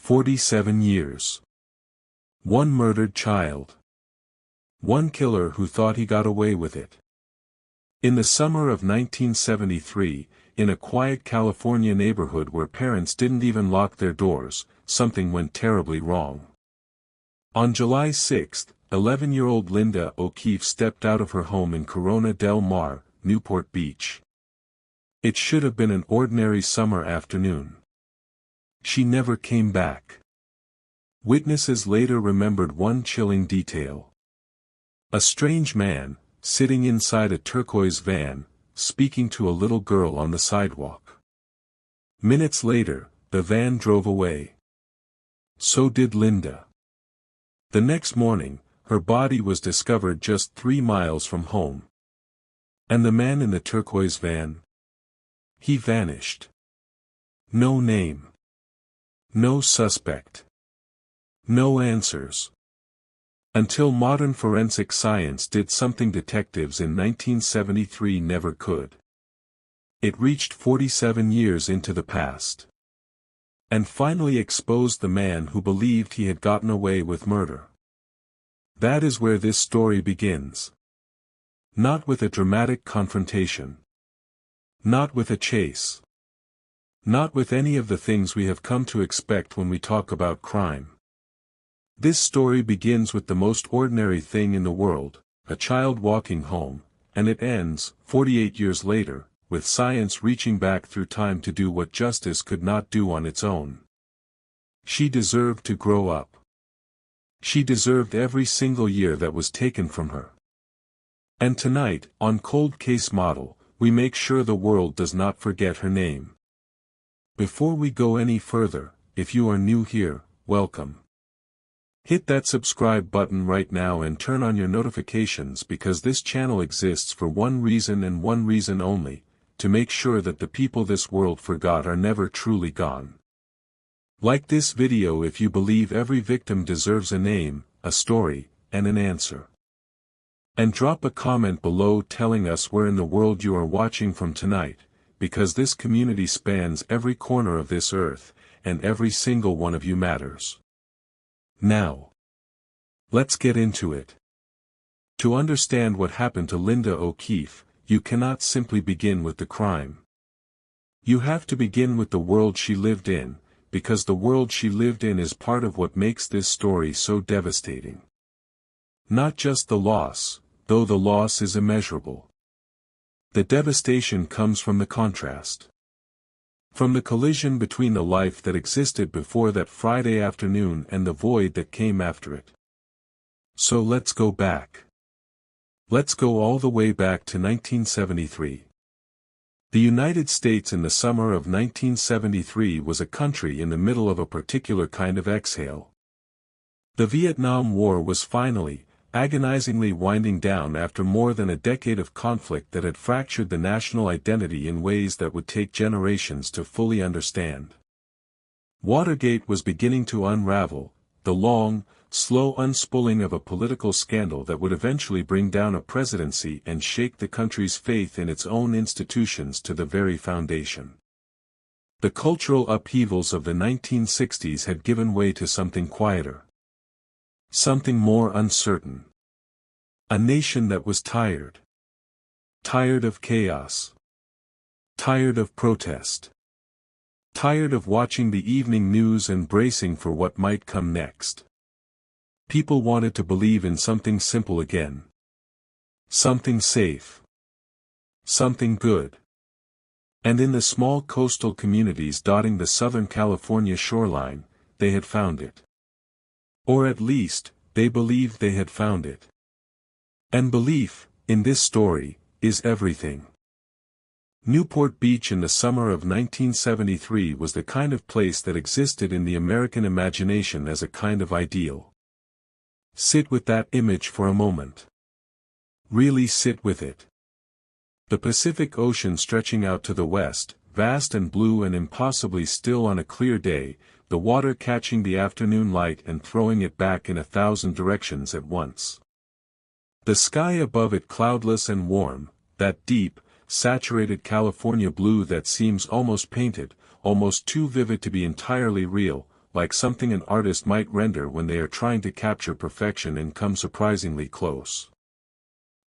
47 years. One murdered child. One killer who thought he got away with it. In the summer of 1973, in a quiet California neighborhood where parents didn't even lock their doors, something went terribly wrong. On July 6, 11-year-old Linda O'Keefe stepped out of her home in Corona del Mar, Newport Beach. It should have been an ordinary summer afternoon. She never came back. Witnesses later remembered one chilling detail. A strange man, sitting inside a turquoise van, speaking to a little girl on the sidewalk. Minutes later, the van drove away. So did Linda. The next morning, her body was discovered just 3 miles from home. And the man in the turquoise van? He vanished. No name. No suspect. No answers. Until modern forensic science did something detectives in 1973 never could. It reached 47 years into the past. And finally exposed the man who believed he had gotten away with murder. That is where this story begins. Not with a dramatic confrontation. Not with a chase. Not with any of the things we have come to expect when we talk about crime. This story begins with the most ordinary thing in the world, a child walking home, and it ends, 48 years later, with science reaching back through time to do what justice could not do on its own. She deserved to grow up. She deserved every single year that was taken from her. And tonight, on Cold Case Model, we make sure the world does not forget her name. Before we go any further, if you are new here, welcome. Hit that subscribe button right now and turn on your notifications because this channel exists for one reason and one reason only, to make sure that the people this world forgot are never truly gone. Like this video if you believe every victim deserves a name, a story, and an answer. And drop a comment below telling us where in the world you are watching from tonight, because this community spans every corner of this earth, and every single one of you matters. Now, let's get into it. To understand what happened to Linda O'Keefe, you cannot simply begin with the crime. You have to begin with the world she lived in, because the world she lived in is part of what makes this story so devastating. Not just the loss, though the loss is immeasurable. The devastation comes from the contrast. From the collision between the life that existed before that Friday afternoon and the void that came after it. So let's go back. Let's go all the way back to 1973. The United States in the summer of 1973 was a country in the middle of a particular kind of exhale. The Vietnam War was finally, agonizingly winding down after more than a decade of conflict that had fractured the national identity in ways that would take generations to fully understand. Watergate was beginning to unravel, the long, slow unspooling of a political scandal that would eventually bring down a presidency and shake the country's faith in its own institutions to the very foundation. The cultural upheavals of the 1960s had given way to something quieter. Something more uncertain. A nation that was tired. Tired of chaos. Tired of protest. Tired of watching the evening news and bracing for what might come next. People wanted to believe in something simple again. Something safe. Something good. And in the small coastal communities dotting the Southern California shoreline, they had found it. Or at least, they believed they had found it. And belief, in this story, is everything. Newport Beach in the summer of 1973 was the kind of place that existed in the American imagination as a kind of ideal. Sit with that image for a moment. Really sit with it. The Pacific Ocean stretching out to the west, vast and blue and impossibly still on a clear day, the water catching the afternoon light and throwing it back in 1,000 directions at once. The sky above it cloudless and warm, that deep, saturated California blue that seems almost painted, almost too vivid to be entirely real, like something an artist might render when they are trying to capture perfection and come surprisingly close.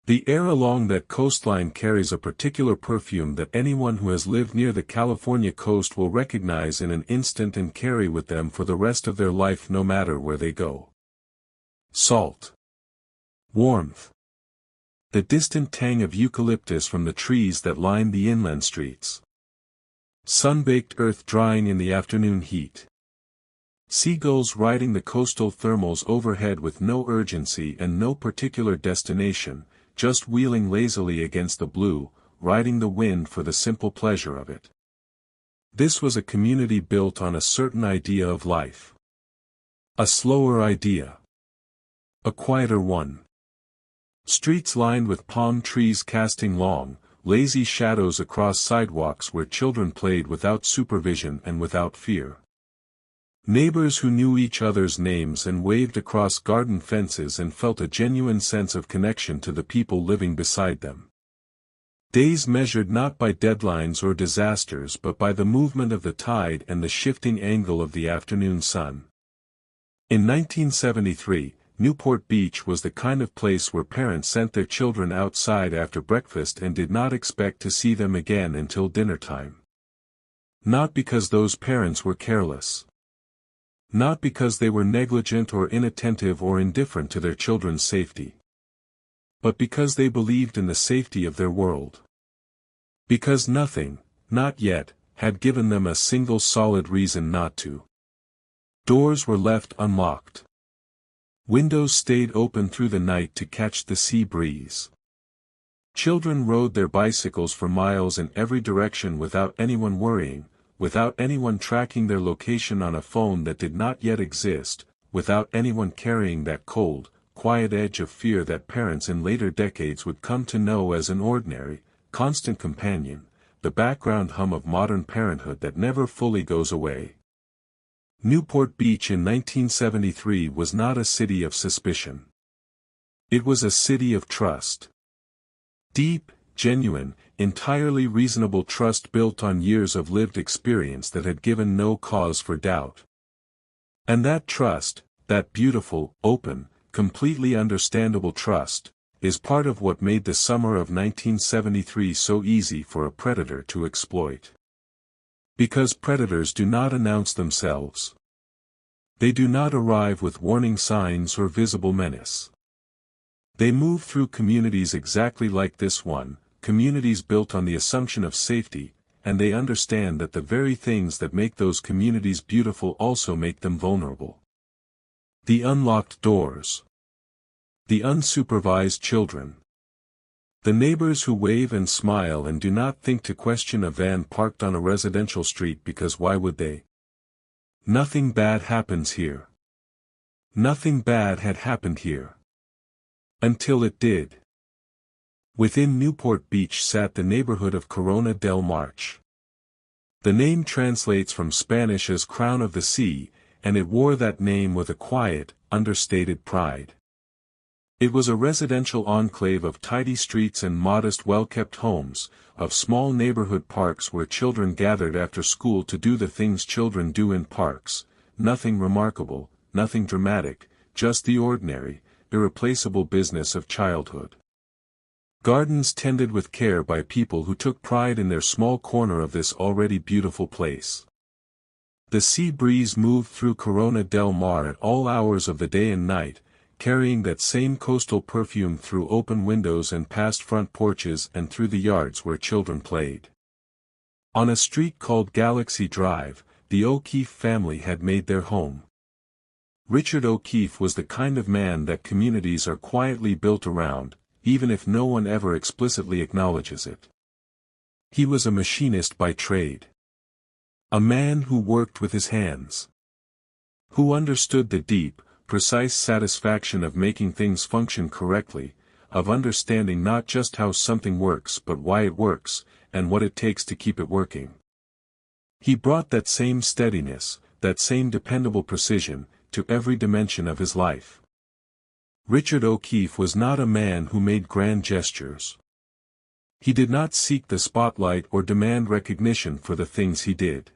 The air along that coastline carries a particular perfume that anyone who has lived near the California coast will recognize in an instant and carry with them for the rest of their life no matter where they go. Salt. Warmth. The distant tang of eucalyptus from the trees that line the inland streets. Sun-baked earth drying in the afternoon heat. Seagulls riding the coastal thermals overhead with no urgency and no particular destination, just wheeling lazily against the blue, riding the wind for the simple pleasure of it. This was a community built on a certain idea of life. A slower idea. A quieter one. Streets lined with palm trees casting long, lazy shadows across sidewalks where children played without supervision and without fear. Neighbors who knew each other's names and waved across garden fences and felt a genuine sense of connection to the people living beside them. Days measured not by deadlines or disasters but by the movement of the tide and the shifting angle of the afternoon sun. In 1973, Newport Beach was the kind of place where parents sent their children outside after breakfast and did not expect to see them again until dinner time. Not because those parents were careless. Not because they were negligent or inattentive or indifferent to their children's safety. But because they believed in the safety of their world. Because nothing, not yet, had given them a single solid reason not to. Doors were left unlocked. Windows stayed open through the night to catch the sea breeze. Children rode their bicycles for miles in every direction without anyone worrying, without anyone tracking their location on a phone that did not yet exist, without anyone carrying that cold, quiet edge of fear that parents in later decades would come to know as an ordinary, constant companion, the background hum of modern parenthood that never fully goes away. Newport Beach in 1973 was not a city of suspicion. It was a city of trust. Deep, genuine, entirely reasonable trust built on years of lived experience that had given no cause for doubt. And that trust, that beautiful, open, completely understandable trust, is part of what made the summer of 1973 so easy for a predator to exploit. Because predators do not announce themselves. They do not arrive with warning signs or visible menace. They move through communities exactly like this one, communities built on the assumption of safety, and they understand that the very things that make those communities beautiful also make them vulnerable. The unlocked doors. The unsupervised children. The neighbors who wave and smile and do not think to question a van parked on a residential street because why would they? Nothing bad happens here. Nothing bad had happened here. Until it did. Within Newport Beach sat the neighborhood of Corona del March. The name translates from Spanish as Crown of the Sea, and it wore that name with a quiet, understated pride. It was a residential enclave of tidy streets and modest well-kept homes, of small neighborhood parks where children gathered after school to do the things children do in parks, nothing remarkable, nothing dramatic, just the ordinary, irreplaceable business of childhood. Gardens tended with care by people who took pride in their small corner of this already beautiful place. The sea breeze moved through Corona del Mar at all hours of the day and night, carrying that same coastal perfume through open windows and past front porches and through the yards where children played. On a street called Galaxy Drive, the O'Keefe family had made their home. Richard O'Keefe was the kind of man that communities are quietly built around, even if no one ever explicitly acknowledges it. He was a machinist by trade. A man who worked with his hands. Who understood the deep, precise satisfaction of making things function correctly, of understanding not just how something works but why it works, and what it takes to keep it working. He brought that same steadiness, that same dependable precision, to every dimension of his life. Richard O'Keefe was not a man who made grand gestures. He did not seek the spotlight or demand recognition for the things he did.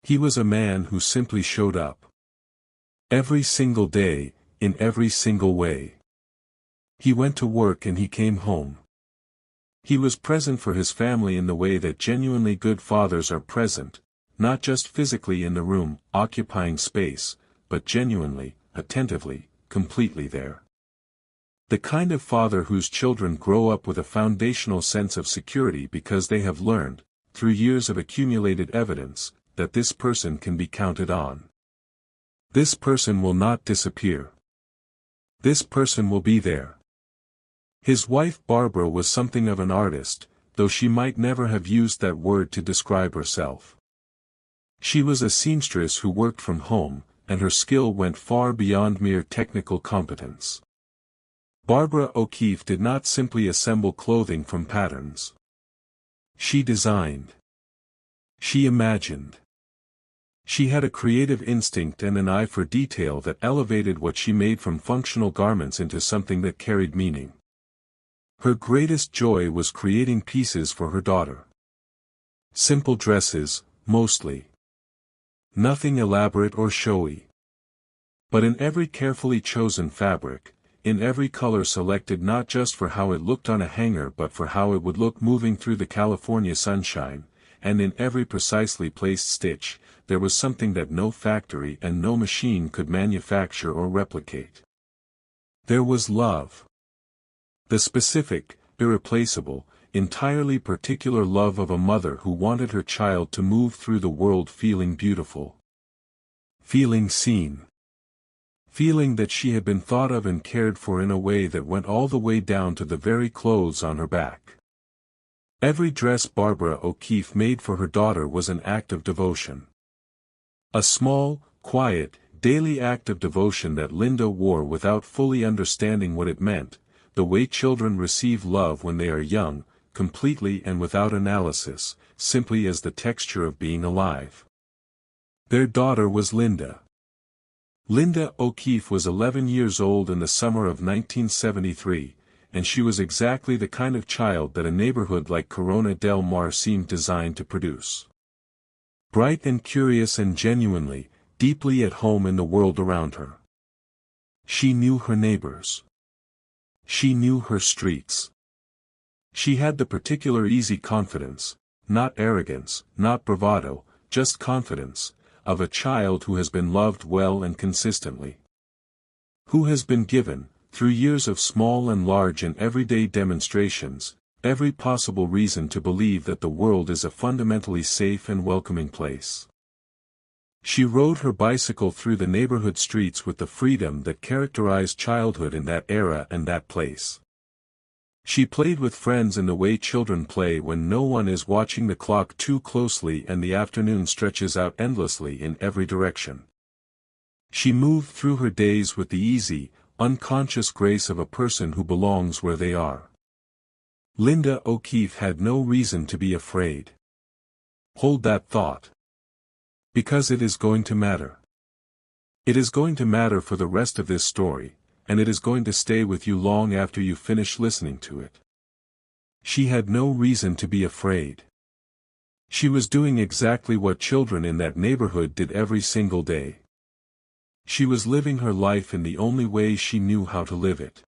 He was a man who simply showed up. Every single day, in every single way. He went to work and he came home. He was present for his family in the way that genuinely good fathers are present, not just physically in the room, occupying space, but genuinely, attentively, completely there. The kind of father whose children grow up with a foundational sense of security because they have learned, through years of accumulated evidence, that this person can be counted on. This person will not disappear. This person will be there. His wife Barbara was something of an artist, though she might never have used that word to describe herself. She was a seamstress who worked from home, and her skill went far beyond mere technical competence. Barbara O'Keeffe did not simply assemble clothing from patterns. She designed. She imagined. She had a creative instinct and an eye for detail that elevated what she made from functional garments into something that carried meaning. Her greatest joy was creating pieces for her daughter. Simple dresses, mostly. Nothing elaborate or showy. But in every carefully chosen fabric, in every color selected not just for how it looked on a hanger but for how it would look moving through the California sunshine, and in every precisely placed stitch, there was something that no factory and no machine could manufacture or replicate. There was love. The specific, irreplaceable, entirely particular love of a mother who wanted her child to move through the world feeling beautiful. Feeling seen. Feeling that she had been thought of and cared for in a way that went all the way down to the very clothes on her back. Every dress Barbara O'Keeffe made for her daughter was an act of devotion. A small, quiet, daily act of devotion that Linda wore without fully understanding what it meant, the way children receive love when they are young, completely and without analysis, simply as the texture of being alive. Their daughter was Linda. Linda O'Keeffe was 11 years old in the summer of 1973, and she was exactly the kind of child that a neighborhood like Corona del Mar seemed designed to produce. Bright and curious and genuinely, deeply at home in the world around her. She knew her neighbors. She knew her streets. She had the particular easy confidence, not arrogance, not bravado, just confidence, of a child who has been loved well and consistently. Who has been given, through years of small and large and everyday demonstrations, every possible reason to believe that the world is a fundamentally safe and welcoming place. She rode her bicycle through the neighborhood streets with the freedom that characterized childhood in that era and that place. She played with friends in the way children play when no one is watching the clock too closely and the afternoon stretches out endlessly in every direction. She moved through her days with the easy, unconscious grace of a person who belongs where they are. Linda O'Keeffe had no reason to be afraid. Hold that thought. Because it is going to matter. It is going to matter for the rest of this story, and it is going to stay with you long after you finish listening to it. She had no reason to be afraid. She was doing exactly what children in that neighborhood did every single day. She was living her life in the only way she knew how to live it.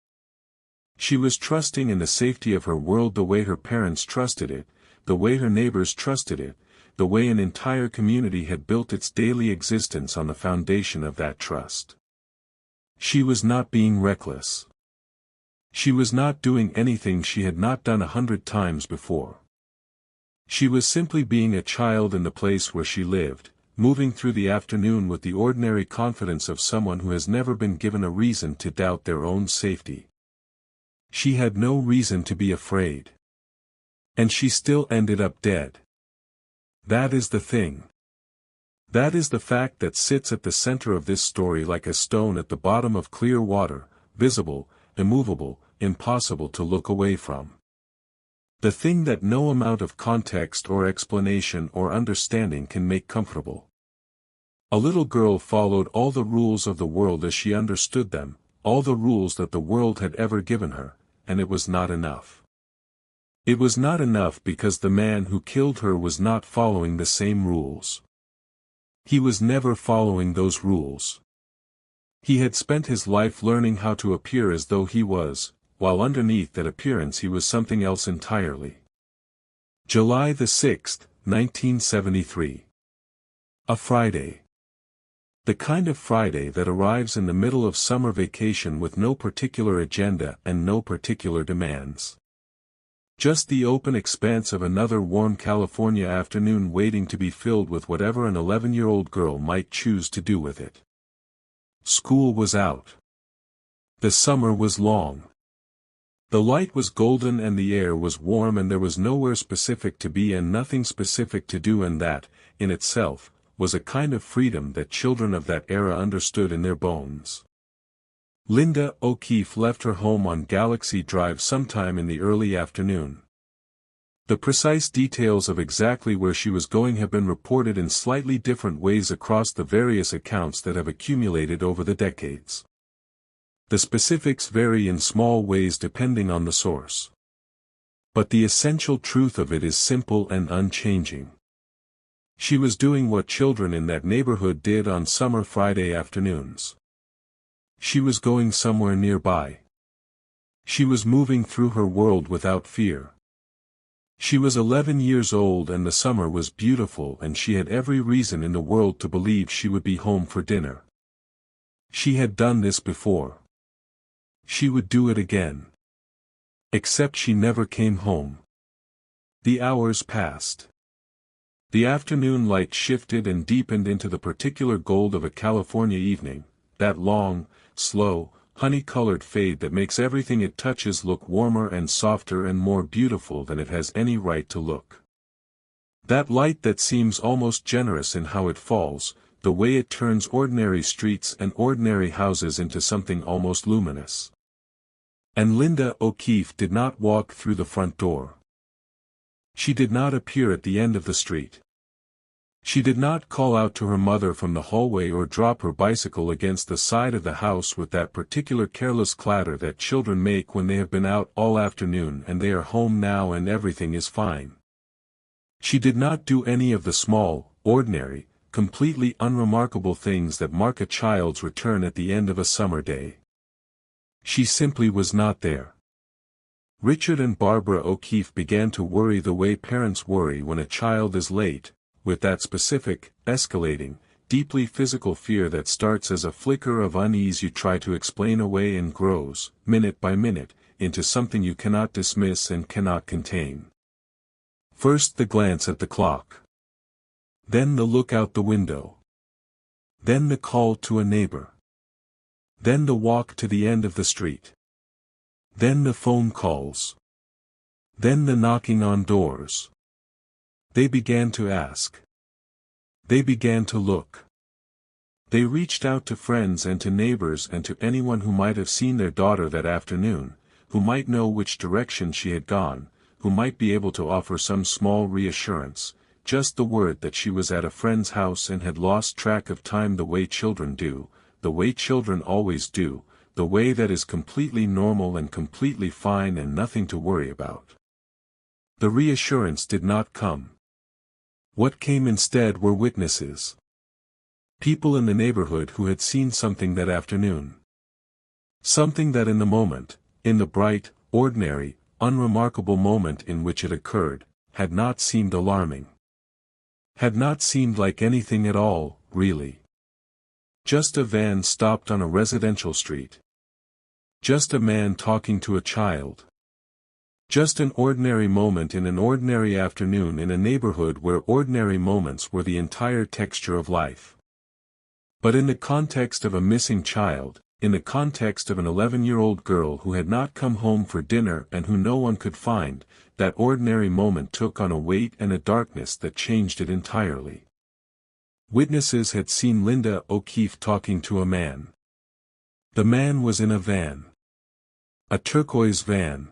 She was trusting in the safety of her world the way her parents trusted it, the way her neighbors trusted it, the way an entire community had built its daily existence on the foundation of that trust. She was not being reckless. She was not doing anything she had not done 100 times before. She was simply being a child in the place where she lived, moving through the afternoon with the ordinary confidence of someone who has never been given a reason to doubt their own safety. She had no reason to be afraid. And she still ended up dead. That is the thing. That is the fact that sits at the center of this story like a stone at the bottom of clear water, visible, immovable, impossible to look away from. The thing that no amount of context or explanation or understanding can make comfortable. A little girl followed all the rules of the world as she understood them, all the rules that the world had ever given her, and it was not enough. It was not enough because the man who killed her was not following the same rules. He was never following those rules. He had spent his life learning how to appear as though he was, while underneath that appearance he was something else entirely. July the 6th, 1973. A Friday. The kind of Friday that arrives in the middle of summer vacation with no particular agenda and no particular demands. Just the open expanse of another warm California afternoon waiting to be filled with whatever an 11-year-old girl might choose to do with it. School was out. The summer was long. The light was golden and the air was warm and there was nowhere specific to be and nothing specific to do, and that, in itself, was a kind of freedom that children of that era understood in their bones. Linda O'Keefe left her home on Galaxy Drive sometime in the early afternoon. The precise details of exactly where she was going have been reported in slightly different ways across the various accounts that have accumulated over the decades. The specifics vary in small ways depending on the source. But the essential truth of it is simple and unchanging. She was doing what children in that neighborhood did on summer Friday afternoons. She was going somewhere nearby. She was moving through her world without fear. She was 11 years old and the summer was beautiful and she had every reason in the world to believe she would be home for dinner. She had done this before. She would do it again. Except she never came home. The hours passed. The afternoon light shifted and deepened into the particular gold of a California evening, that long, slow, honey-colored fade that makes everything it touches look warmer and softer and more beautiful than it has any right to look. That light that seems almost generous in how it falls, the way it turns ordinary streets and ordinary houses into something almost luminous. And Linda O'Keefe did not walk through the front door. She did not appear at the end of the street. She did not call out to her mother from the hallway or drop her bicycle against the side of the house with that particular careless clatter that children make when they have been out all afternoon and they are home now and everything is fine. She did not do any of the small, ordinary, completely unremarkable things that mark a child's return at the end of a summer day. She simply was not there. Richard and Barbara O'Keefe began to worry the way parents worry when a child is late, with that specific, escalating, deeply physical fear that starts as a flicker of unease you try to explain away and grows, minute by minute, into something you cannot dismiss and cannot contain. First the glance at the clock. Then the look out the window. Then the call to a neighbor. Then the walk to the end of the street. Then the phone calls. Then the knocking on doors. They began to ask. They began to look. They reached out to friends and to neighbors and to anyone who might have seen their daughter that afternoon, who might know which direction she had gone, who might be able to offer some small reassurance, just the word that she was at a friend's house and had lost track of time the way children do, the way children always do, the way that is completely normal and completely fine and nothing to worry about. The reassurance did not come. What came instead were witnesses. People in the neighborhood who had seen something that afternoon. Something that in the moment, in the bright, ordinary, unremarkable moment in which it occurred, had not seemed alarming. Had not seemed like anything at all, really. Just a van stopped on a residential street. Just a man talking to a child. Just an ordinary moment in an ordinary afternoon in a neighborhood where ordinary moments were the entire texture of life. But in the context of a missing child, in the context of an 11-year-old girl who had not come home for dinner and who no one could find, that ordinary moment took on a weight and a darkness that changed it entirely. Witnesses had seen Linda O'Keefe talking to a man. The man was in a van. A turquoise van.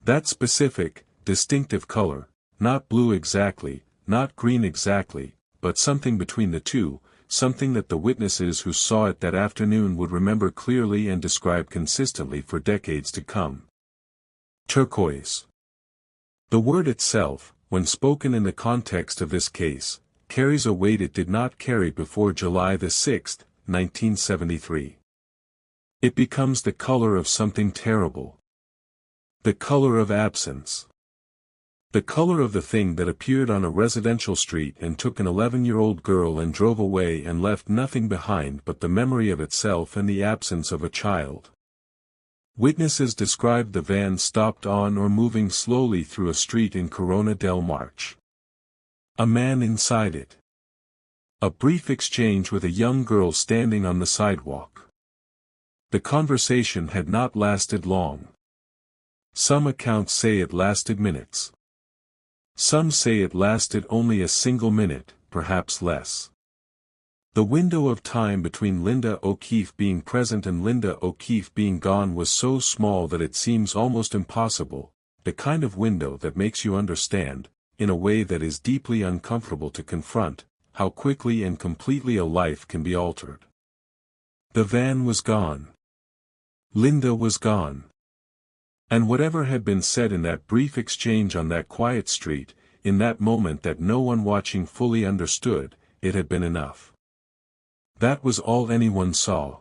That specific, distinctive color, not blue exactly, not green exactly, but something between the two, something that the witnesses who saw it that afternoon would remember clearly and describe consistently for decades to come. Turquoise. The word itself, when spoken in the context of this case, carries a weight it did not carry before July 6, 1973. It becomes the color of something terrible. The color of absence. The color of the thing that appeared on a residential street and took an 11-year-old girl and drove away and left nothing behind but the memory of itself and the absence of a child. Witnesses described the van stopped on or moving slowly through a street in Corona del March. A man inside it. A brief exchange with a young girl standing on the sidewalk. The conversation had not lasted long. Some accounts say it lasted minutes. Some say it lasted only a single minute, perhaps less. The window of time between Linda O'Keefe being present and Linda O'Keefe being gone was so small that it seems almost impossible, the kind of window that makes you understand, in a way that is deeply uncomfortable to confront, how quickly and completely a life can be altered. The van was gone. Linda was gone. And whatever had been said in that brief exchange on that quiet street, in that moment that no one watching fully understood, it had been enough. That was all anyone saw.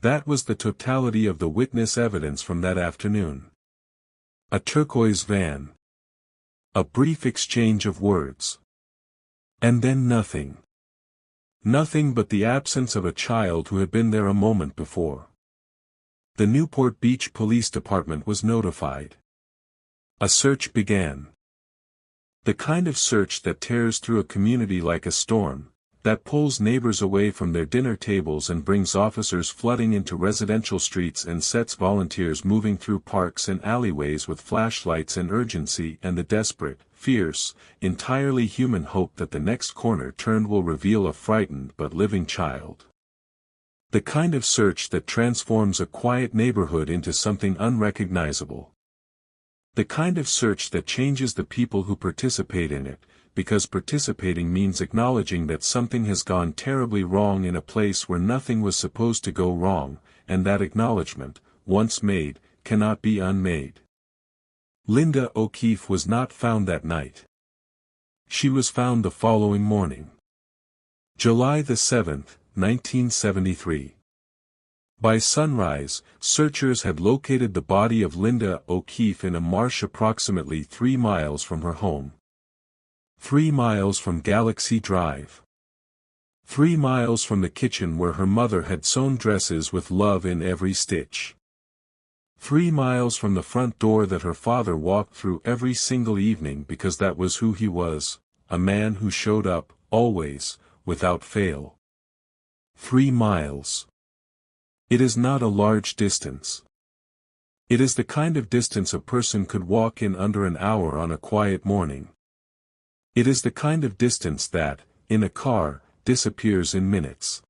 That was the totality of the witness evidence from that afternoon. A turquoise van. A brief exchange of words. And then nothing. Nothing but the absence of a child who had been there a moment before. The Newport Beach Police Department was notified. A search began. The kind of search that tears through a community like a storm, that pulls neighbors away from their dinner tables and brings officers flooding into residential streets and sets volunteers moving through parks and alleyways with flashlights and urgency and the desperate, fierce, entirely human hope that the next corner turned will reveal a frightened but living child. The kind of search that transforms a quiet neighborhood into something unrecognizable. The kind of search that changes the people who participate in it, because participating means acknowledging that something has gone terribly wrong in a place where nothing was supposed to go wrong, and that acknowledgement, once made, cannot be unmade. Linda O'Keefe was not found that night. She was found the following morning. July 7, 1973. By sunrise, searchers had located the body of Linda O'Keefe in a marsh approximately 3 miles from her home. 3 miles from Galaxy Drive. 3 miles from the kitchen where her mother had sewn dresses with love in every stitch. 3 miles from the front door that her father walked through every single evening because that was who he was, a man who showed up, always, without fail. 3 miles. It is not a large distance. It is the kind of distance a person could walk in under an hour on a quiet morning. It is the kind of distance that, in a car, disappears in minutes.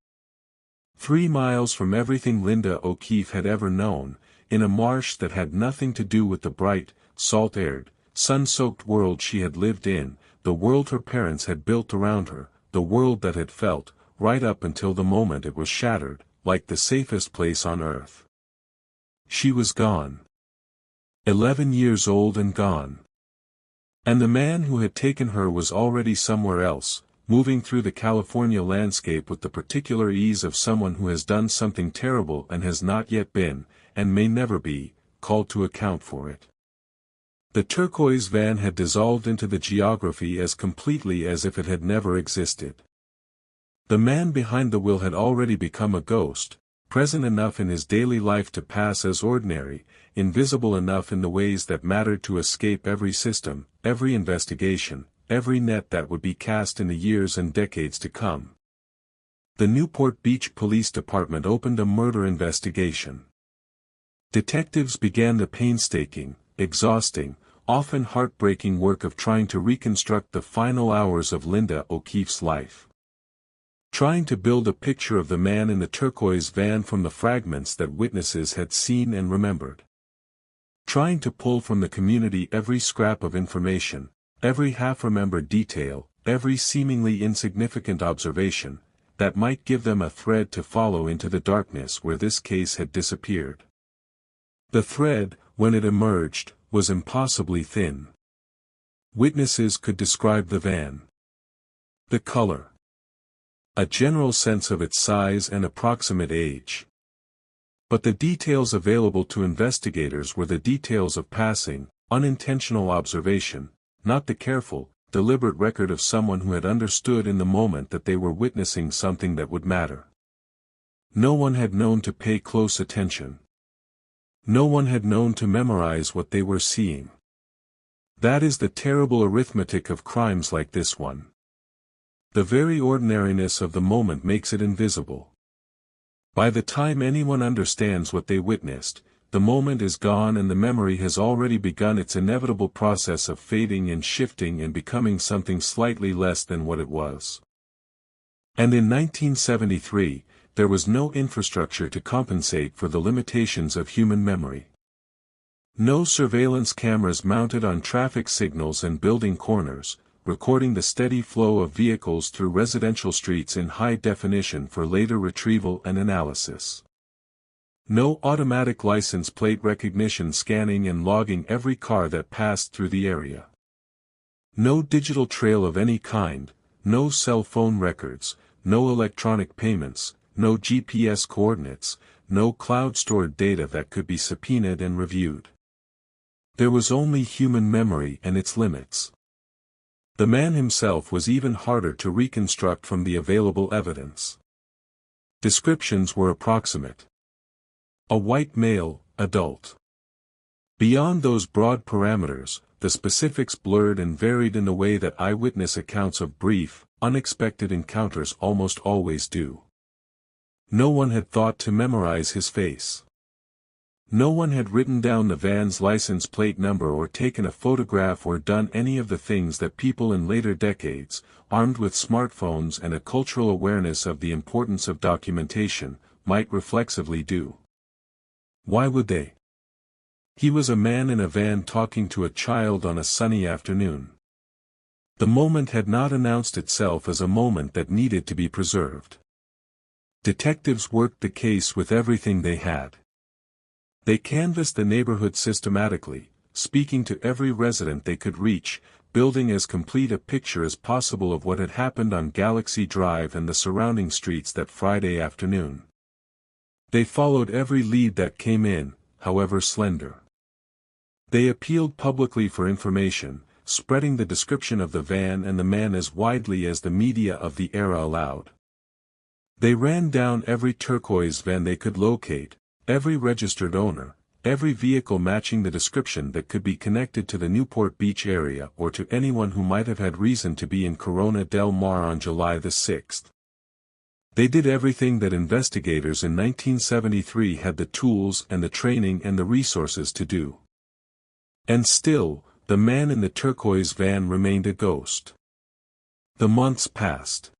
3 miles from everything Linda O'Keefe had ever known, in a marsh that had nothing to do with the bright, salt-aired, sun-soaked world she had lived in, the world her parents had built around her, the world that had felt, right up until the moment it was shattered, like the safest place on earth. She was gone. 11 years old and gone. And the man who had taken her was already somewhere else, moving through the California landscape with the particular ease of someone who has done something terrible and has not yet been, and may never be, called to account for it. The turquoise van had dissolved into the geography as completely as if it had never existed. The man behind the wheel had already become a ghost, present enough in his daily life to pass as ordinary, invisible enough in the ways that mattered to escape every system, every investigation, every net that would be cast in the years and decades to come. The Newport Beach Police Department opened a murder investigation. Detectives began the painstaking, exhausting, often heartbreaking work of trying to reconstruct the final hours of Linda O'Keefe's life. Trying to build a picture of the man in the turquoise van from the fragments that witnesses had seen and remembered. Trying to pull from the community every scrap of information, every half-remembered detail, every seemingly insignificant observation, that might give them a thread to follow into the darkness where this case had disappeared. The thread, when it emerged, was impossibly thin. Witnesses could describe the van. The color. A general sense of its size and approximate age. But the details available to investigators were the details of passing, unintentional observation, not the careful, deliberate record of someone who had understood in the moment that they were witnessing something that would matter. No one had known to pay close attention. No one had known to memorize what they were seeing. That is the terrible arithmetic of crimes like this one. The very ordinariness of the moment makes it invisible. By the time anyone understands what they witnessed, the moment is gone and the memory has already begun its inevitable process of fading and shifting and becoming something slightly less than what it was. And in 1973, there was no infrastructure to compensate for the limitations of human memory. No surveillance cameras mounted on traffic signals and building corners, recording the steady flow of vehicles through residential streets in high definition for later retrieval and analysis. No automatic license plate recognition scanning and logging every car that passed through the area. No digital trail of any kind, no cell phone records, no electronic payments, no GPS coordinates, no cloud-stored data that could be subpoenaed and reviewed. There was only human memory and its limits. The man himself was even harder to reconstruct from the available evidence. Descriptions were approximate. A white male, adult. Beyond those broad parameters, the specifics blurred and varied in the way that eyewitness accounts of brief, unexpected encounters almost always do. No one had thought to memorize his face. No one had written down the van's license plate number or taken a photograph or done any of the things that people in later decades, armed with smartphones and a cultural awareness of the importance of documentation, might reflexively do. Why would they? He was a man in a van talking to a child on a sunny afternoon. The moment had not announced itself as a moment that needed to be preserved. Detectives worked the case with everything they had. They canvassed the neighborhood systematically, speaking to every resident they could reach, building as complete a picture as possible of what had happened on Galaxy Drive and the surrounding streets that Friday afternoon. They followed every lead that came in, however slender. They appealed publicly for information, spreading the description of the van and the man as widely as the media of the era allowed. They ran down every turquoise van they could locate, every registered owner, every vehicle matching the description that could be connected to the Newport Beach area or to anyone who might have had reason to be in Corona del Mar on July the 6th. They did everything that investigators in 1973 had the tools and the training and the resources to do. And still, the man in the turquoise van remained a ghost. The months passed.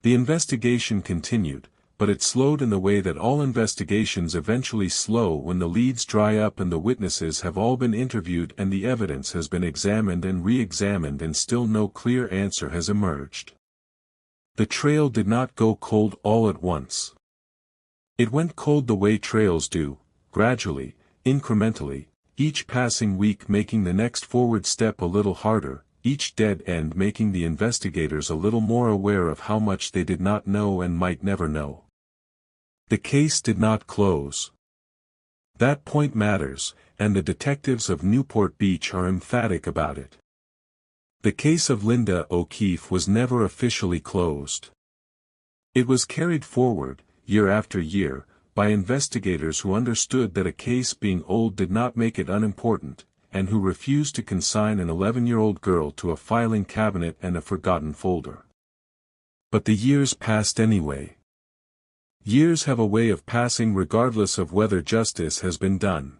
The investigation continued, but it slowed in the way that all investigations eventually slow when the leads dry up and the witnesses have all been interviewed and the evidence has been examined and re-examined and still no clear answer has emerged. The trail did not go cold all at once. It went cold the way trails do, gradually, incrementally, each passing week making the next forward step a little harder, each dead end making the investigators a little more aware of how much they did not know and might never know. The case did not close. That point matters, and the detectives of Newport Beach are emphatic about it. The case of Linda O'Keefe was never officially closed. It was carried forward, year after year, by investigators who understood that a case being old did not make it unimportant, and who refused to consign an 11-year-old girl to a filing cabinet and a forgotten folder. But the years passed anyway. Years have a way of passing regardless of whether justice has been done.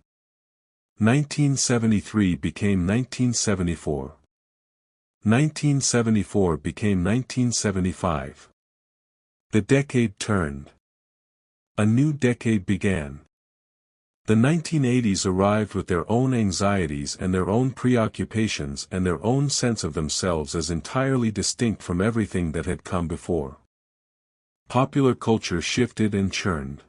1973 became 1974. 1974 became 1975. The decade turned. A new decade began. The 1980s arrived with their own anxieties and their own preoccupations and their own sense of themselves as entirely distinct from everything that had come before. Popular culture shifted and churned.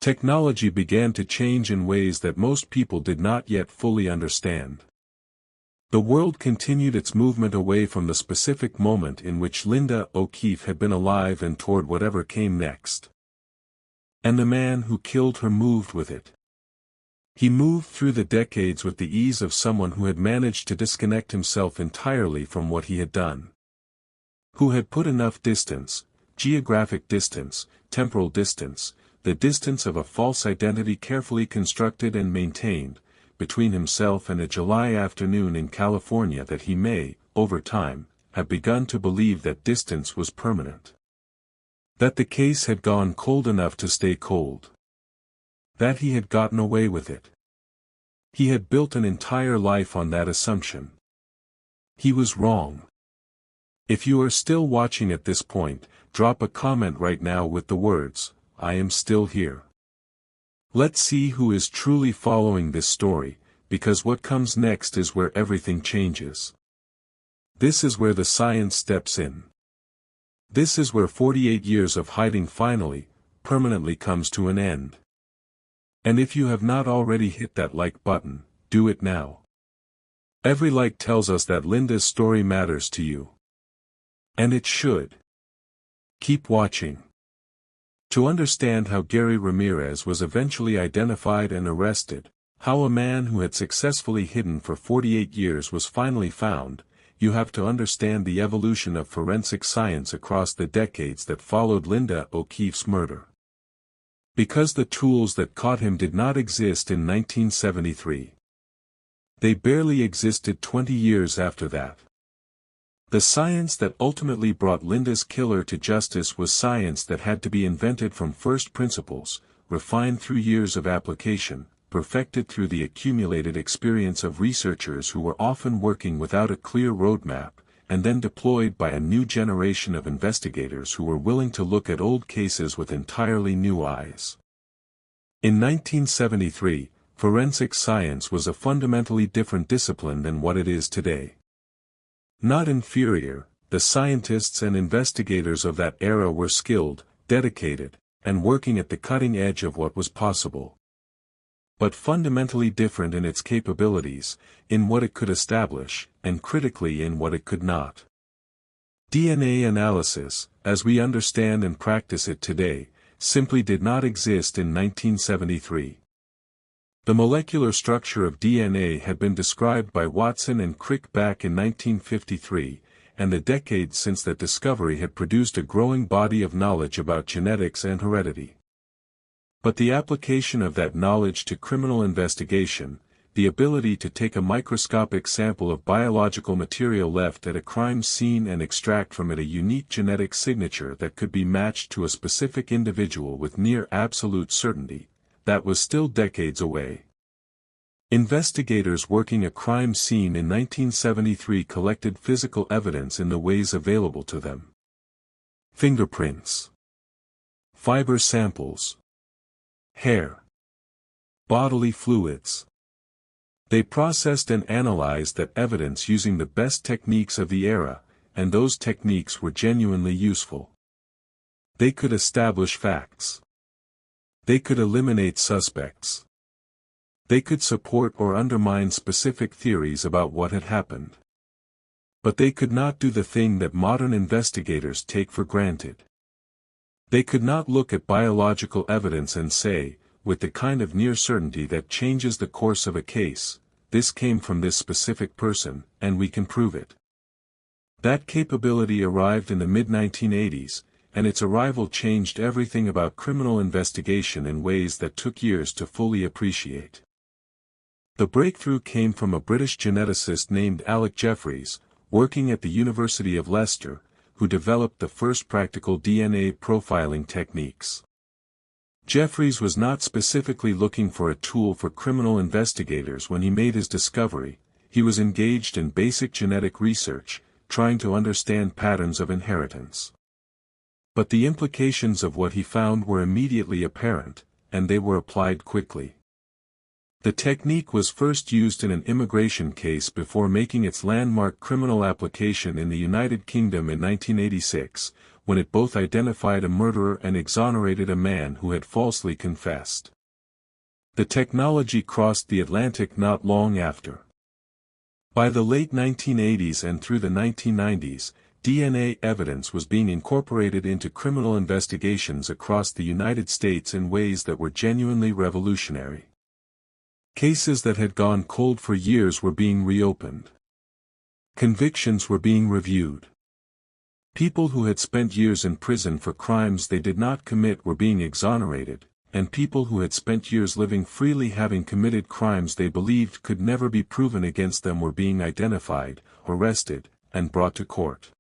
Technology began to change in ways that most people did not yet fully understand. The world continued its movement away from the specific moment in which Linda O'Keefe had been alive and toward whatever came next. And the man who killed her moved with it. He moved through the decades with the ease of someone who had managed to disconnect himself entirely from what he had done. Who had put enough distance, geographic distance, temporal distance, the distance of a false identity carefully constructed and maintained, between himself and a July afternoon in California that he may, over time, have begun to believe that distance was permanent. That the case had gone cold enough to stay cold. That he had gotten away with it. He had built an entire life on that assumption. He was wrong. If you are still watching at this point, drop a comment right now with the words, "I am still here." Let's see who is truly following this story, because what comes next is where everything changes. This is where the science steps in. This is where 48 years of hiding finally, permanently comes to an end. And if you have not already hit that like button, do it now. Every like tells us that Linda's story matters to you. And it should. Keep watching. To understand how Gary Ramirez was eventually identified and arrested, how a man who had successfully hidden for 48 years was finally found, you have to understand the evolution of forensic science across the decades that followed Linda O'Keefe's murder. Because the tools that caught him did not exist in 1973. They barely existed 20 years after that. The science that ultimately brought Linda's killer to justice was science that had to be invented from first principles, refined through years of application, perfected through the accumulated experience of researchers who were often working without a clear roadmap, and then deployed by a new generation of investigators who were willing to look at old cases with entirely new eyes. In 1973, forensic science was a fundamentally different discipline than what it is today. Not inferior, the scientists and investigators of that era were skilled, dedicated, and working at the cutting edge of what was possible. But fundamentally different in its capabilities, in what it could establish, and critically in what it could not. DNA analysis, as we understand and practice it today, simply did not exist in 1973. The molecular structure of DNA had been described by Watson and Crick back in 1953, and the decades since that discovery had produced a growing body of knowledge about genetics and heredity. But the application of that knowledge to criminal investigation, the ability to take a microscopic sample of biological material left at a crime scene and extract from it a unique genetic signature that could be matched to a specific individual with near absolute certainty, that was still decades away. Investigators working a crime scene in 1973 collected physical evidence in the ways available to them. Fingerprints. Fiber samples. Hair. Bodily fluids. They processed and analyzed that evidence using the best techniques of the era, and those techniques were genuinely useful. They could establish facts. They could eliminate suspects. They could support or undermine specific theories about what had happened. But they could not do the thing that modern investigators take for granted. They could not look at biological evidence and say, with the kind of near certainty that changes the course of a case, this came from this specific person, and we can prove it. That capability arrived in the mid-1980s, and its arrival changed everything about criminal investigation in ways that took years to fully appreciate. The breakthrough came from a British geneticist named Alec Jeffreys, working at the University of Leicester, who developed the first practical DNA profiling techniques. Jeffreys was not specifically looking for a tool for criminal investigators when he made his discovery. He was engaged in basic genetic research, trying to understand patterns of inheritance. But the implications of what he found were immediately apparent, and they were applied quickly. The technique was first used in an immigration case before making its landmark criminal application in the United Kingdom in 1986, when it both identified a murderer and exonerated a man who had falsely confessed. The technology crossed the Atlantic not long after. By the late 1980s and through the 1990s, DNA evidence was being incorporated into criminal investigations across the United States in ways that were genuinely revolutionary. Cases that had gone cold for years were being reopened. Convictions were being reviewed. People who had spent years in prison for crimes they did not commit were being exonerated, and people who had spent years living freely having committed crimes they believed could never be proven against them were being identified, arrested, and brought to court.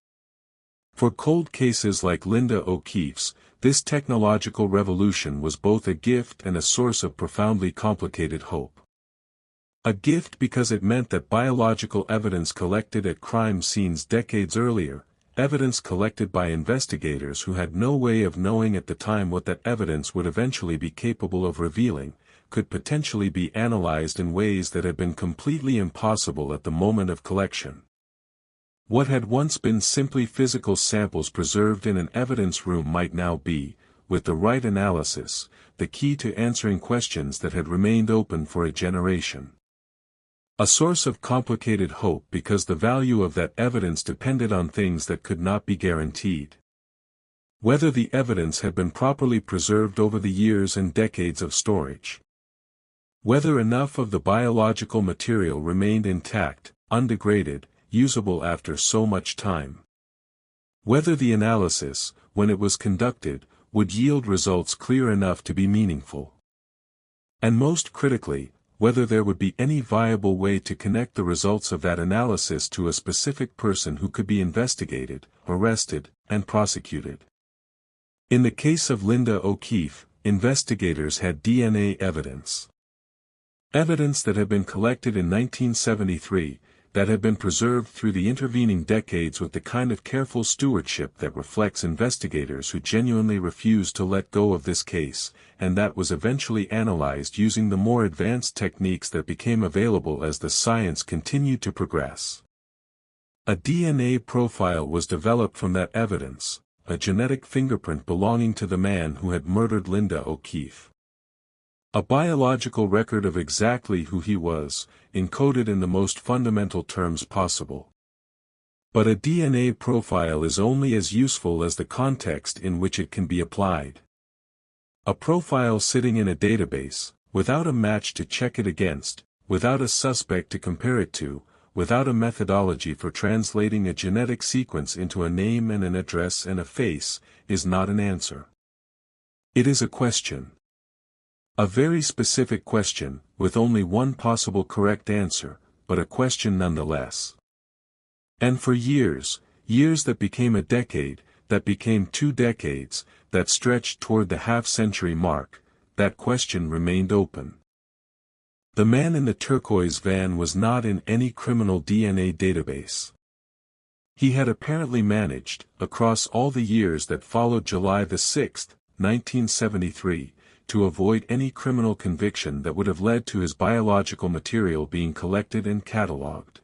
For cold cases like Linda O'Keefe's, this technological revolution was both a gift and a source of profoundly complicated hope. A gift because it meant that biological evidence collected at crime scenes decades earlier, evidence collected by investigators who had no way of knowing at the time what that evidence would eventually be capable of revealing, could potentially be analyzed in ways that had been completely impossible at the moment of collection. What had once been simply physical samples preserved in an evidence room might now be, with the right analysis, the key to answering questions that had remained open for a generation. A source of complicated hope because the value of that evidence depended on things that could not be guaranteed. Whether the evidence had been properly preserved over the years and decades of storage. Whether enough of the biological material remained intact, undegraded, usable after so much time. Whether the analysis, when it was conducted, would yield results clear enough to be meaningful. And most critically, whether there would be any viable way to connect the results of that analysis to a specific person who could be investigated, arrested, and prosecuted. In the case of Linda O'Keefe, investigators had DNA evidence. Evidence that had been collected in 1973, that had been preserved through the intervening decades with the kind of careful stewardship that reflects investigators who genuinely refused to let go of this case, and that was eventually analyzed using the more advanced techniques that became available as the science continued to progress. A DNA profile was developed from that evidence, a genetic fingerprint belonging to the man who had murdered Linda O'Keefe. A biological record of exactly who he was, encoded in the most fundamental terms possible. But a DNA profile is only as useful as the context in which it can be applied. A profile sitting in a database, without a match to check it against, without a suspect to compare it to, without a methodology for translating a genetic sequence into a name and an address and a face, is not an answer. It is a question. A very specific question, with only one possible correct answer, but a question nonetheless. And for years, years that became a decade, that became 2 decades, that stretched toward the half-century mark, that question remained open. The man in the turquoise van was not in any criminal DNA database. He had apparently managed, across all the years that followed July 6, 1973, to avoid any criminal conviction that would have led to his biological material being collected and catalogued.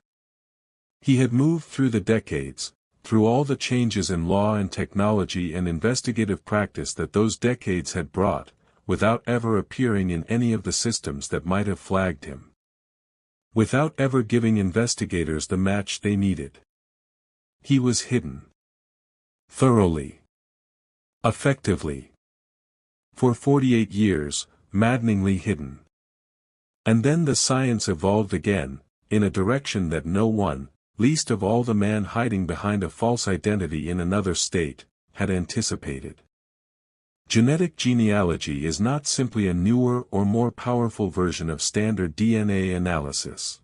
He had moved through the decades, through all the changes in law and technology and investigative practice that those decades had brought, without ever appearing in any of the systems that might have flagged him. Without ever giving investigators the match they needed. He was hidden. Thoroughly. Effectively. For 48 years, maddeningly hidden. And then the science evolved again, in a direction that no one, least of all the man hiding behind a false identity in another state, had anticipated. Genetic genealogy is not simply a newer or more powerful version of standard DNA analysis.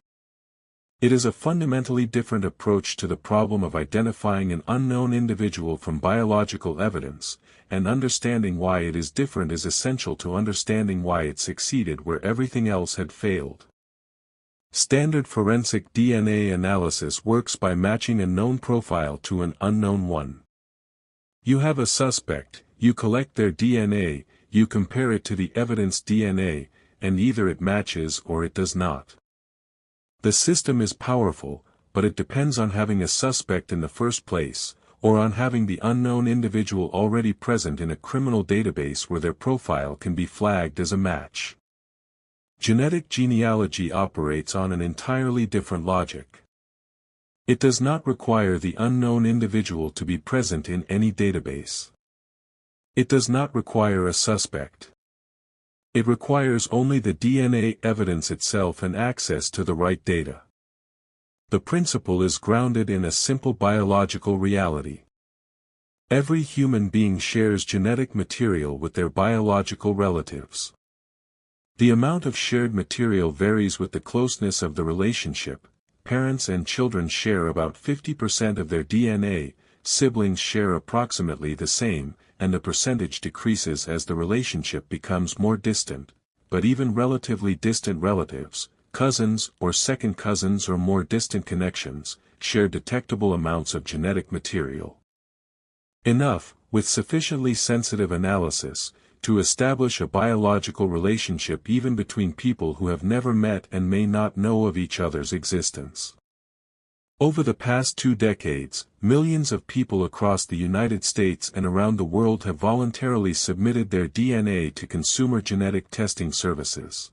It is a fundamentally different approach to the problem of identifying an unknown individual from biological evidence, and understanding why it is different is essential to understanding why it succeeded where everything else had failed. Standard forensic DNA analysis works by matching a known profile to an unknown one. You have a suspect, you collect their DNA, you compare it to the evidence DNA, and either it matches or it does not. The system is powerful, but it depends on having a suspect in the first place, or on having the unknown individual already present in a criminal database where their profile can be flagged as a match. Genetic genealogy operates on an entirely different logic. It does not require the unknown individual to be present in any database. It does not require a suspect. It requires only the DNA evidence itself and access to the right data. The principle is grounded in a simple biological reality. Every human being shares genetic material with their biological relatives. The amount of shared material varies with the closeness of the relationship. Parents and children share about 50% of their DNA, siblings share approximately the same, and the percentage decreases as the relationship becomes more distant. But even relatively distant relatives, cousins or second cousins or more distant connections, share detectable amounts of genetic material. Enough, with sufficiently sensitive analysis, to establish a biological relationship even between people who have never met and may not know of each other's existence. Over the past 2 decades, millions of people across the United States and around the world have voluntarily submitted their DNA to consumer genetic testing services.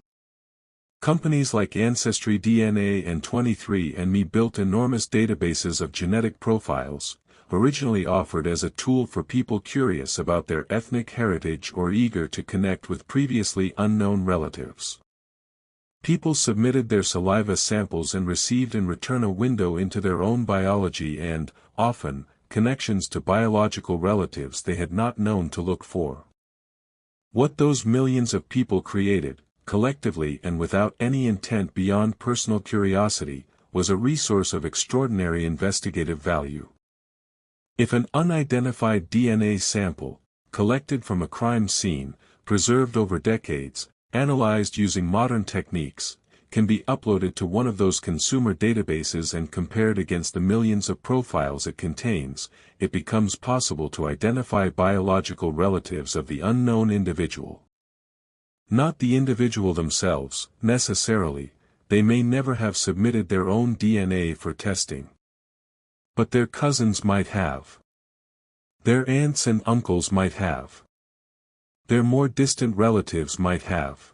Companies like Ancestry DNA and 23andMe built enormous databases of genetic profiles, originally offered as a tool for people curious about their ethnic heritage or eager to connect with previously unknown relatives. People submitted their saliva samples and received in return a window into their own biology and, often, connections to biological relatives they had not known to look for. What those millions of people created, collectively and without any intent beyond personal curiosity, was a resource of extraordinary investigative value. If an unidentified DNA sample, collected from a crime scene, preserved over decades, analyzed using modern techniques, can be uploaded to one of those consumer databases and compared against the millions of profiles it contains, it becomes possible to identify biological relatives of the unknown individual. Not the individual themselves, necessarily, they may never have submitted their own DNA for testing. But their cousins might have. Their aunts and uncles might have. Their more distant relatives might have.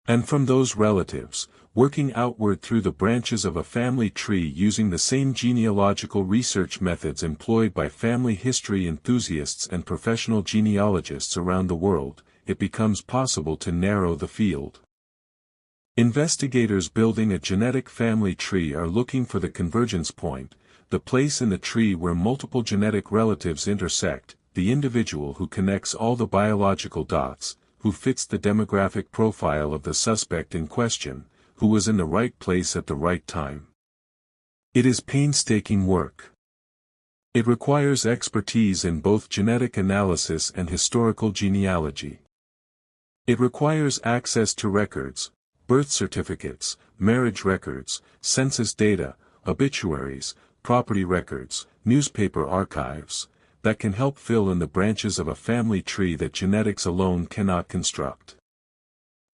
And from those relatives, working outward through the branches of a family tree using the same genealogical research methods employed by family history enthusiasts and professional genealogists around the world, it becomes possible to narrow the field. Investigators building a genetic family tree are looking for the convergence point, the place in the tree where multiple genetic relatives intersect, the individual who connects all the biological dots, who fits the demographic profile of the suspect in question, who was in the right place at the right time. It is painstaking work. It requires expertise in both genetic analysis and historical genealogy. It requires access to records, birth certificates, marriage records, census data, obituaries, property records, newspaper archives, that can help fill in the branches of a family tree that genetics alone cannot construct.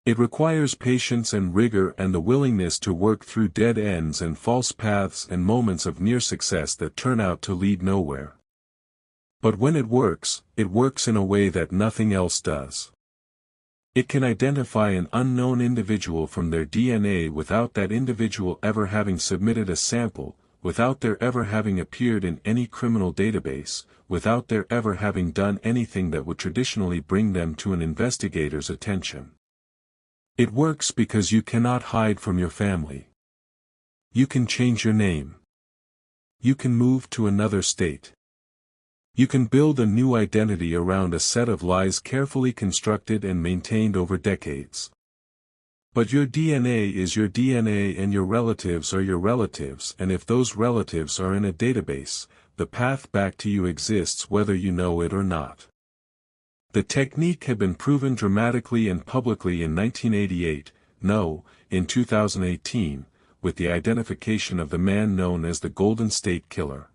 It requires patience and rigor and the willingness to work through dead ends and false paths and moments of near success that turn out to lead nowhere. But when it works in a way that nothing else does. It can identify an unknown individual from their DNA without that individual ever having submitted a sample, without their ever having appeared in any criminal database, without their ever having done anything that would traditionally bring them to an investigator's attention. It works because you cannot hide from your family. You can change your name. You can move to another state. You can build a new identity around a set of lies carefully constructed and maintained over decades. But your DNA is your DNA and your relatives are your relatives, and if those relatives are in a database, the path back to you exists whether you know it or not. The technique had been proven dramatically and publicly in 1988, in 2018, with the identification of the man known as the Golden State Killer.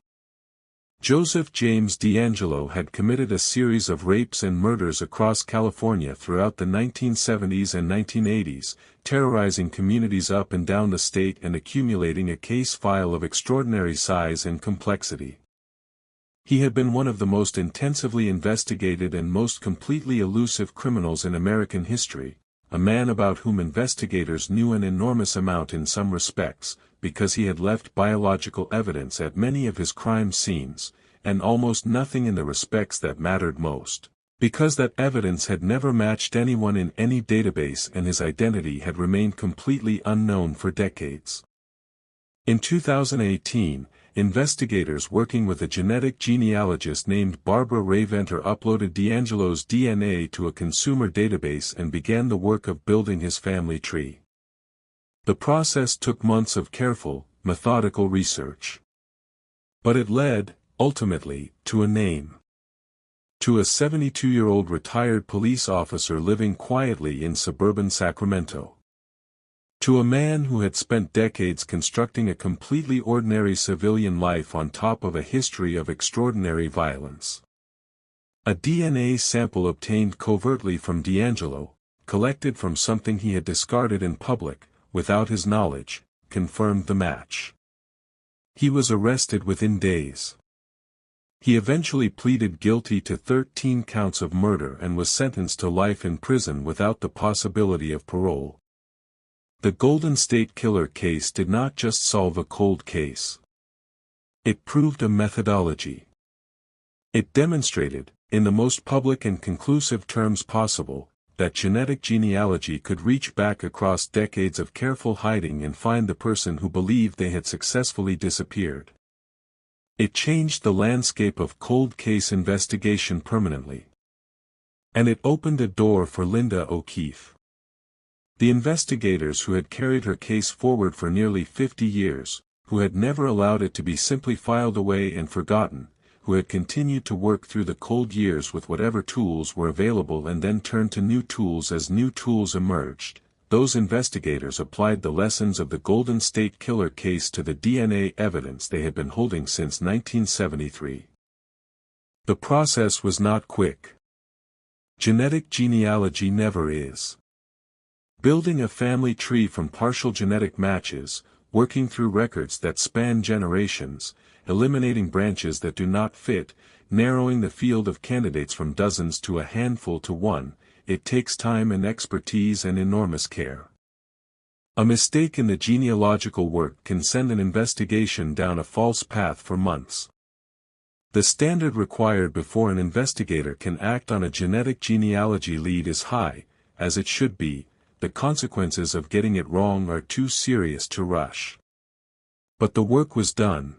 Joseph James DeAngelo had committed a series of rapes and murders across California throughout the 1970s and 1980s, terrorizing communities up and down the state and accumulating a case file of extraordinary size and complexity. He had been one of the most intensively investigated and most completely elusive criminals in American history, a man about whom investigators knew an enormous amount in some respects, because he had left biological evidence at many of his crime scenes, and almost nothing in the respects that mattered most, because that evidence had never matched anyone in any database and his identity had remained completely unknown for decades. In 2018, investigators working with a genetic genealogist named Barbara Ray-Venter uploaded D'Angelo's DNA to a consumer database and began the work of building his family tree. The process took months of careful, methodical research. But it led, ultimately, to a name. To a 72-year-old retired police officer living quietly in suburban Sacramento. To a man who had spent decades constructing a completely ordinary civilian life on top of a history of extraordinary violence. A DNA sample obtained covertly from D'Angelo, collected from something he had discarded in public, without his knowledge, confirmed the match. He was arrested within days. He eventually pleaded guilty to 13 counts of murder and was sentenced to life in prison without the possibility of parole. The Golden State Killer case did not just solve a cold case. It proved a methodology. It demonstrated, in the most public and conclusive terms possible, that genetic genealogy could reach back across decades of careful hiding and find the person who believed they had successfully disappeared. It changed the landscape of cold case investigation permanently. And it opened a door for Linda O'Keefe. The investigators who had carried her case forward for nearly 50 years, who had never allowed it to be simply filed away and forgotten, who had continued to work through the cold years with whatever tools were available and then turned to new tools as new tools emerged, those investigators applied the lessons of the Golden State Killer case to the DNA evidence they had been holding since 1973. The process was not quick. Genetic genealogy never is. Building a family tree from partial genetic matches, working through records that span generations, eliminating branches that do not fit, narrowing the field of candidates from dozens to a handful to one, it takes time and expertise and enormous care. A mistake in the genealogical work can send an investigation down a false path for months. The standard required before an investigator can act on a genetic genealogy lead is high, as it should be. The consequences of getting it wrong are too serious to rush. But the work was done.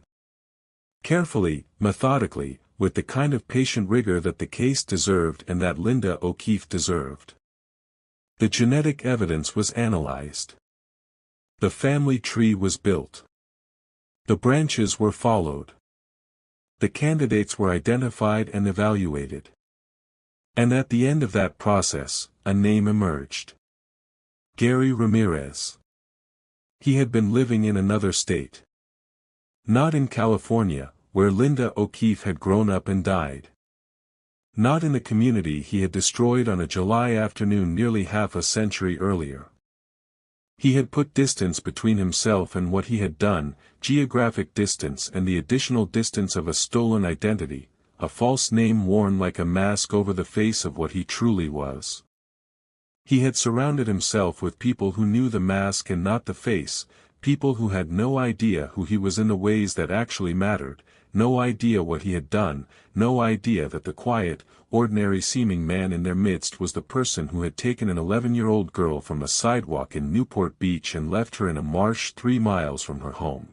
Carefully, methodically, with the kind of patient rigor that the case deserved and that Linda O'Keefe deserved. The genetic evidence was analyzed. The family tree was built. The branches were followed. The candidates were identified and evaluated. And at the end of that process, a name emerged. Gary Ramirez. He had been living in another state. Not in California, where Linda O'Keefe had grown up and died. Not in the community he had destroyed on a July afternoon nearly half a century earlier. He had put distance between himself and what he had done, geographic distance and the additional distance of a stolen identity, a false name worn like a mask over the face of what he truly was. He had surrounded himself with people who knew the mask and not the face, people who had no idea who he was in the ways that actually mattered, no idea what he had done, no idea that the quiet, ordinary-seeming man in their midst was the person who had taken an 11-year-old girl from a sidewalk in Newport Beach and left her in a marsh 3 miles from her home.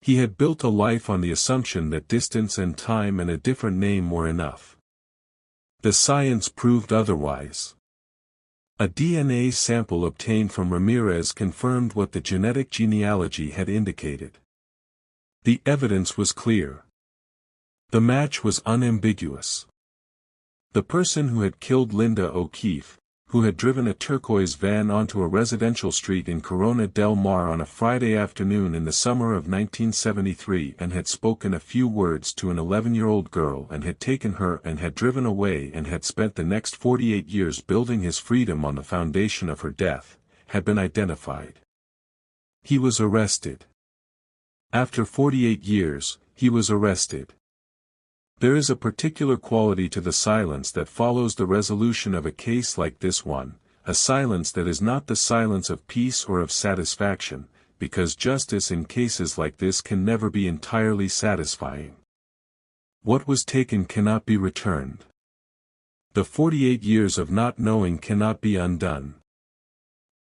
He had built a life on the assumption that distance and time and a different name were enough. The science proved otherwise. A DNA sample obtained from Ramirez confirmed what the genetic genealogy had indicated. The evidence was clear. The match was unambiguous. The person who had killed Linda O'Keefe, who had driven a turquoise van onto a residential street in Corona del Mar on a Friday afternoon in the summer of 1973 and had spoken a few words to an 11-year-old girl and had taken her and had driven away and had spent the next 48 years building his freedom on the foundation of her death, had been identified. He was arrested. After 48 years, he was arrested. There is a particular quality to the silence that follows the resolution of a case like this one, a silence that is not the silence of peace or of satisfaction, because justice in cases like this can never be entirely satisfying. What was taken cannot be returned. The 48 years of not knowing cannot be undone.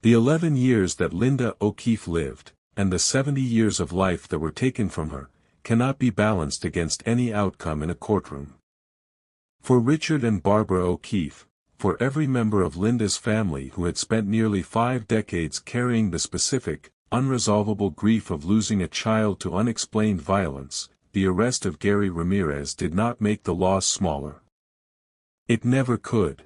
The 11 years that Linda O'Keefe lived, and the 70 years of life that were taken from her, cannot be balanced against any outcome in a courtroom. For Richard and Barbara O'Keefe, for every member of Linda's family who had spent nearly 5 decades carrying the specific, unresolvable grief of losing a child to unexplained violence, the arrest of Gary Ramirez did not make the loss smaller. It never could.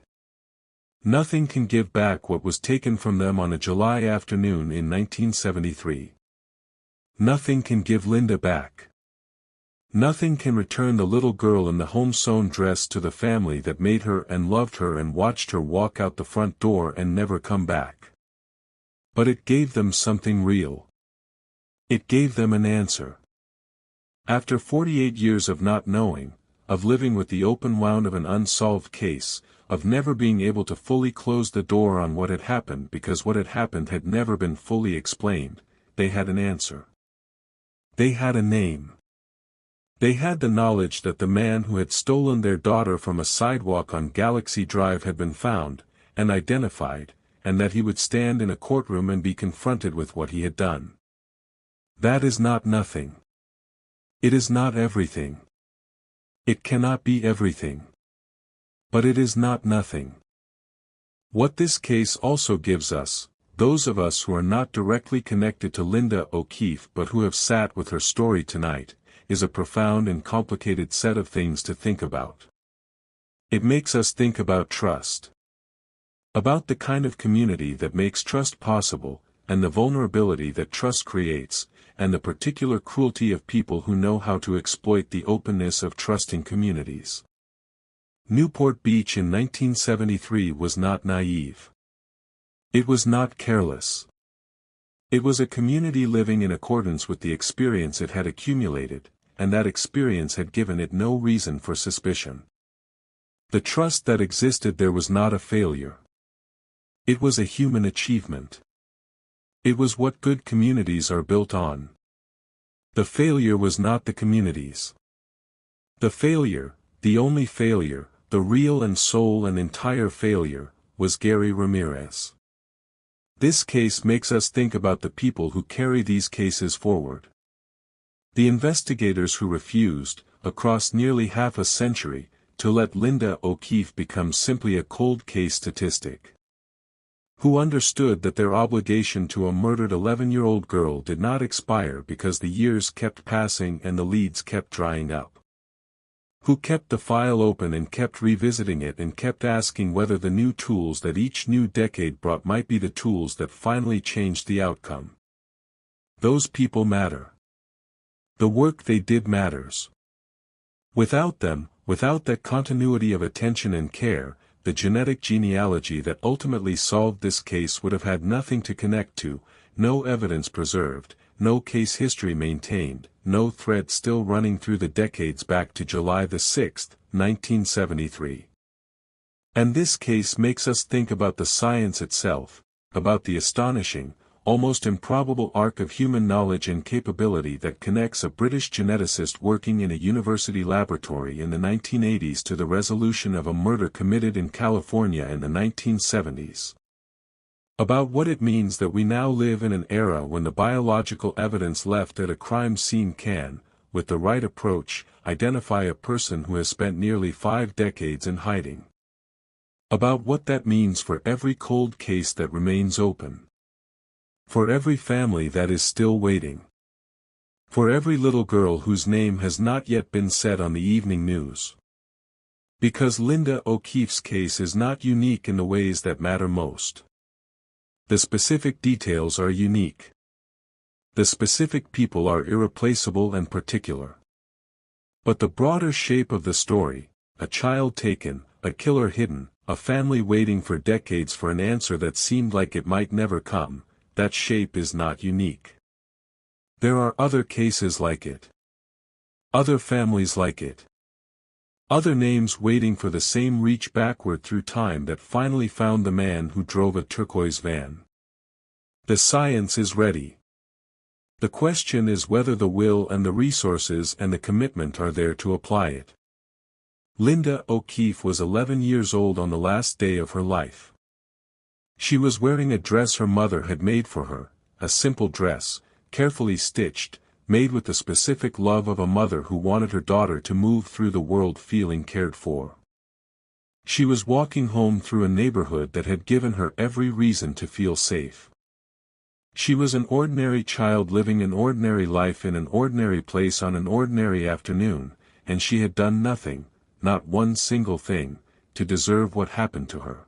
Nothing can give back what was taken from them on a July afternoon in 1973. Nothing can give Linda back. Nothing can return the little girl in the home-sewn dress to the family that made her and loved her and watched her walk out the front door and never come back. But it gave them something real. It gave them an answer. After 48 years of not knowing, of living with the open wound of an unsolved case, of never being able to fully close the door on what had happened because what had happened had never been fully explained, they had an answer. They had a name. They had the knowledge that the man who had stolen their daughter from a sidewalk on Galaxy Drive had been found, and identified, and that he would stand in a courtroom and be confronted with what he had done. That is not nothing. It is not everything. It cannot be everything. But it is not nothing. What this case also gives us, those of us who are not directly connected to Linda O'Keefe but who have sat with her story tonight, is a profound and complicated set of things to think about. It makes us think about trust. About the kind of community that makes trust possible, and the vulnerability that trust creates, and the particular cruelty of people who know how to exploit the openness of trusting communities. Newport Beach in 1973 was not naive. It was not careless. It was a community living in accordance with the experience it had accumulated, and that experience had given it no reason for suspicion. The trust that existed there was not a failure. It was a human achievement. It was what good communities are built on. The failure was not the communities. The failure, the only failure, the real and sole and entire failure, was Gary Ramirez. This case makes us think about the people who carry these cases forward. The investigators who refused, across nearly half a century, to let Linda O'Keefe become simply a cold case statistic. Who understood that their obligation to a murdered 11-year-old girl did not expire because the years kept passing and the leads kept drying up. Who kept the file open and kept revisiting it and kept asking whether the new tools that each new decade brought might be the tools that finally changed the outcome. Those people matter. The work they did matters. Without them, without that continuity of attention and care, the genetic genealogy that ultimately solved this case would have had nothing to connect to, no evidence preserved, no case history maintained, no thread still running through the decades back to July 6, 1973. And this case makes us think about the science itself, about the astonishing, almost improbable arc of human knowledge and capability that connects a British geneticist working in a university laboratory in the 1980s to the resolution of a murder committed in California in the 1970s. About what it means that we now live in an era when the biological evidence left at a crime scene can, with the right approach, identify a person who has spent nearly 5 decades in hiding. About what that means for every cold case that remains open. For every family that is still waiting. For every little girl whose name has not yet been said on the evening news. Because Linda O'Keefe's case is not unique in the ways that matter most. The specific details are unique. The specific people are irreplaceable and particular. But the broader shape of the story, a child taken, a killer hidden, a family waiting for decades for an answer that seemed like it might never come, that shape is not unique. There are other cases like it. Other families like it. Other names waiting for the same reach backward through time that finally found the man who drove a turquoise van. The science is ready. The question is whether the will and the resources and the commitment are there to apply it. Linda O'Keefe was 11 years old on the last day of her life. She was wearing a dress her mother had made for her, a simple dress, carefully stitched, made with the specific love of a mother who wanted her daughter to move through the world feeling cared for. She was walking home through a neighborhood that had given her every reason to feel safe. She was an ordinary child living an ordinary life in an ordinary place on an ordinary afternoon, and she had done nothing, not one single thing, to deserve what happened to her.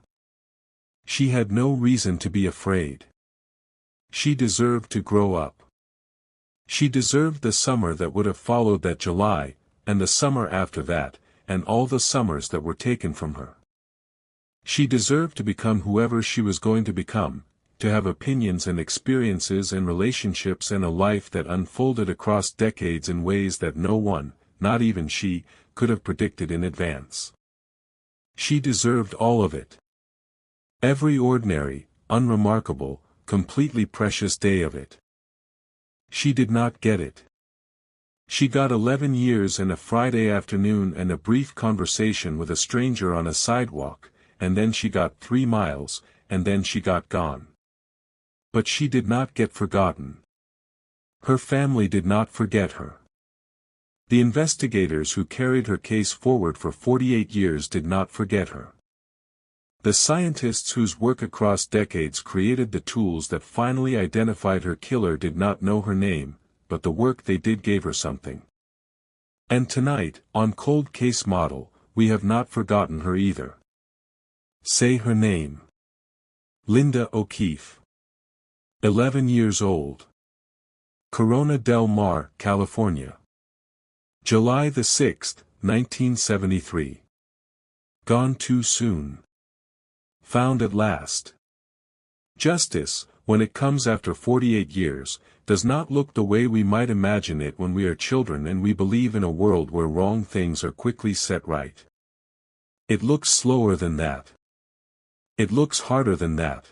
She had no reason to be afraid. She deserved to grow up. She deserved the summer that would have followed that July, and the summer after that, and all the summers that were taken from her. She deserved to become whoever she was going to become, to have opinions and experiences and relationships and a life that unfolded across decades in ways that no one, not even she, could have predicted in advance. She deserved all of it. Every ordinary, unremarkable, completely precious day of it. She did not get it. She got 11 years and a Friday afternoon and a brief conversation with a stranger on a sidewalk, and then she got 3 miles, and then she got gone. But she did not get forgotten. Her family did not forget her. The investigators who carried her case forward for 48 years did not forget her. The scientists whose work across decades created the tools that finally identified her killer did not know her name, but the work they did gave her something. And tonight, on Cold Case Model, we have not forgotten her either. Say her name. Linda O'Keefe. 11 years old. Corona del Mar, California. July the 6th, 1973. Gone too soon. Found at last. Justice, when it comes after 48 years, does not look the way we might imagine it when we are children and we believe in a world where wrong things are quickly set right. It looks slower than that. It looks harder than that.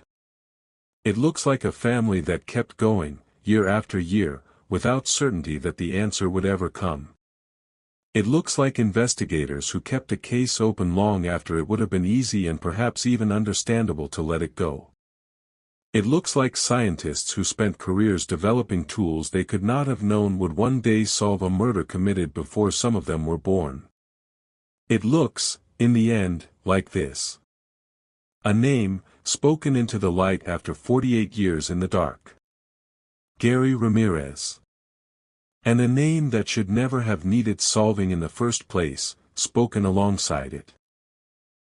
It looks like a family that kept going, year after year, without certainty that the answer would ever come. It looks like investigators who kept a case open long after it would have been easy and perhaps even understandable to let it go. It looks like scientists who spent careers developing tools they could not have known would one day solve a murder committed before some of them were born. It looks, in the end, like this. A name, spoken into the light after 48 years in the dark. Gary Ramirez. And a name that should never have needed solving in the first place, spoken alongside it.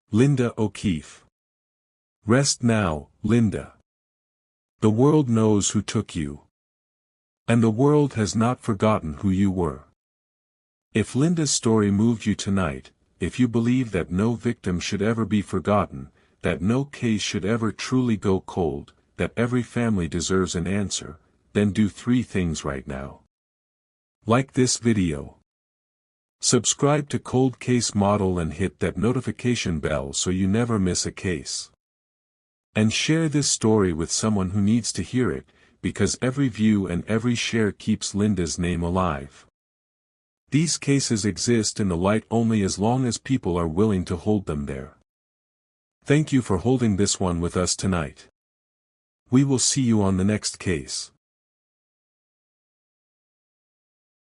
Linda O'Keefe. Rest now, Linda. The world knows who took you. And the world has not forgotten who you were. If Linda's story moved you tonight, if you believe that no victim should ever be forgotten, that no case should ever truly go cold, that every family deserves an answer, then do 3 things right now. Like this video. Subscribe to Cold Case Model and hit that notification bell so you never miss a case. And share this story with someone who needs to hear it, because every view and every share keeps Linda's name alive. These cases exist in the light only as long as people are willing to hold them there. Thank you for holding this one with us tonight. We will see you on the next case.